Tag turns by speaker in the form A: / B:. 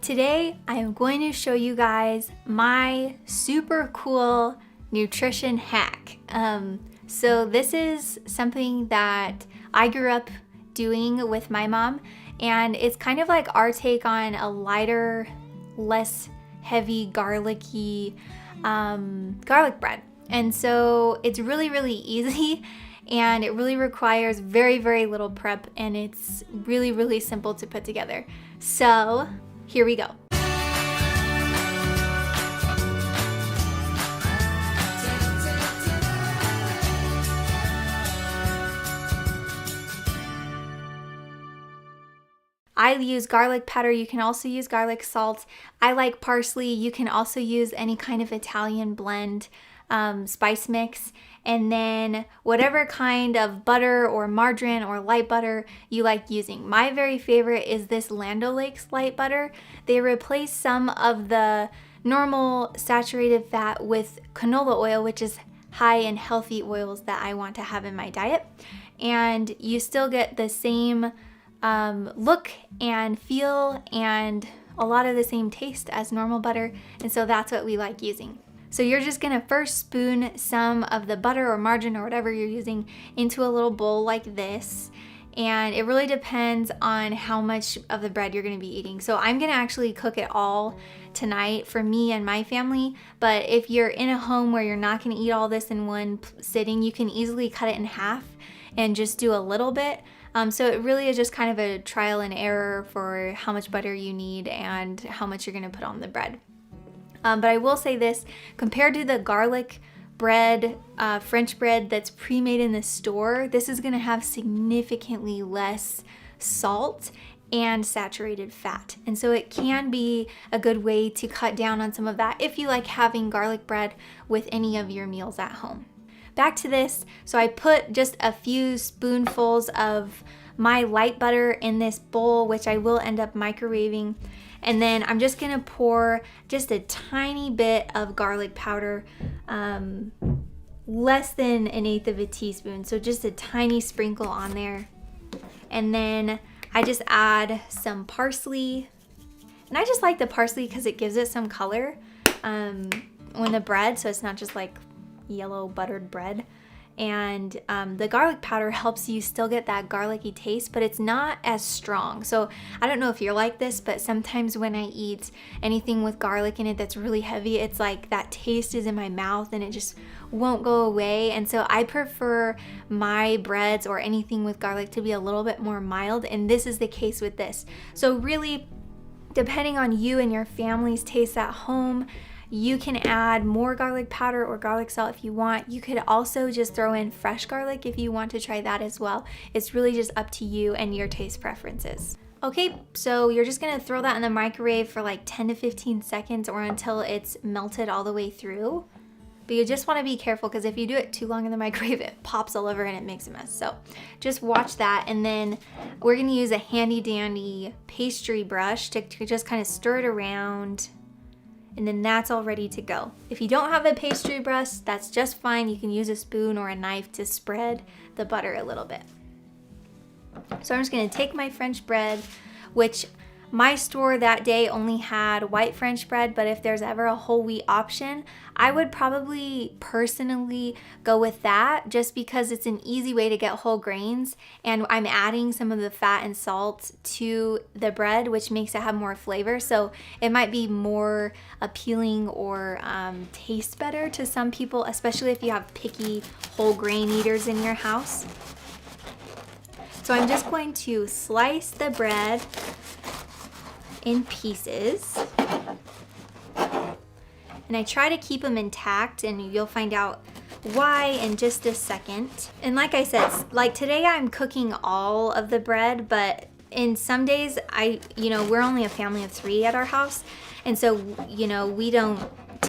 A: Today, I am going to show you guys my super cool nutrition hack. So this is something that I grew up doing with my mom, and it's kind of like our take on a lighter, less heavy, garlicky garlic bread. And so it's really, really easy, and it really requires very, very little prep, and it's really, really simple to put together. So here we go. I use garlic powder. You can also use garlic salt. I like parsley. You can also use any kind of Italian blend spice mix. And then whatever kind of butter or margarine or light butter you like using. My very favorite is this Land O'Lakes light butter. They replace some of the normal saturated fat with canola oil, which is high in healthy oils that I want to have in my diet. And you still get the same look and feel and a lot of the same taste as normal butter, and so that's what we like using. So you're just gonna first spoon some of the butter or margarine or whatever you're using into a little bowl like this, and it really depends on how much of the bread you're gonna be eating. So I'm gonna actually cook it all tonight for me and my family, but if you're in a home where you're not gonna eat all this in one sitting, you can easily cut it in half and just do a little bit. So it really is just kind of a trial and error for how much butter you need and how much you're gonna put on the bread. But I will say this, compared to the garlic bread, French bread that's pre-made in the store, this is gonna have significantly less salt and saturated fat. And so it can be a good way to cut down on some of that if you like having garlic bread with any of your meals at home. Back to this, so I put just a few spoonfuls of my light butter in this bowl, which I will end up microwaving. And then I'm just gonna pour just a tiny bit of garlic powder, less than 1/8 of a teaspoon. So just a tiny sprinkle on there. And then I just add some parsley. And I just like the parsley because it gives it some color on the bread, so it's not just like yellow buttered bread. And the garlic powder helps you still get that garlicky taste, but it's not as strong. So I don't know if you're like this, but sometimes when I eat anything with garlic in it that's really heavy, it's like that taste is in my mouth and it just won't go away. And so I prefer my breads or anything with garlic to be a little bit more mild, and this is the case with this. So really, depending on you and your family's taste at home, you can add more garlic powder or garlic salt if you want. You could also just throw in fresh garlic if you want to try that as well. It's really just up to you and your taste preferences. Okay, so you're just gonna throw that in the microwave for like 10 to 15 seconds or until it's melted all the way through. But you just wanna be careful because if you do it too long in the microwave, it pops all over and it makes a mess. So just watch that, and then we're gonna use a handy dandy pastry brush to just kind of stir it around. And then that's all ready to go. If you don't have a pastry brush, that's just fine. You can use a spoon or a knife to spread the butter a little bit. So I'm just gonna take my French bread, which my store that day only had white French bread, but if there's ever a whole wheat option, I would probably personally go with that just because it's an easy way to get whole grains, and I'm adding some of the fat and salt to the bread, which makes it have more flavor. So it might be more appealing or taste better to some people, especially if you have picky whole grain eaters in your house. So I'm just going to slice the bread in pieces, and I try to keep them intact, and you'll find out why in just a second. And like I said, like today I'm cooking all of the bread, but in some days we're only a family of 3 at our house, and so we don't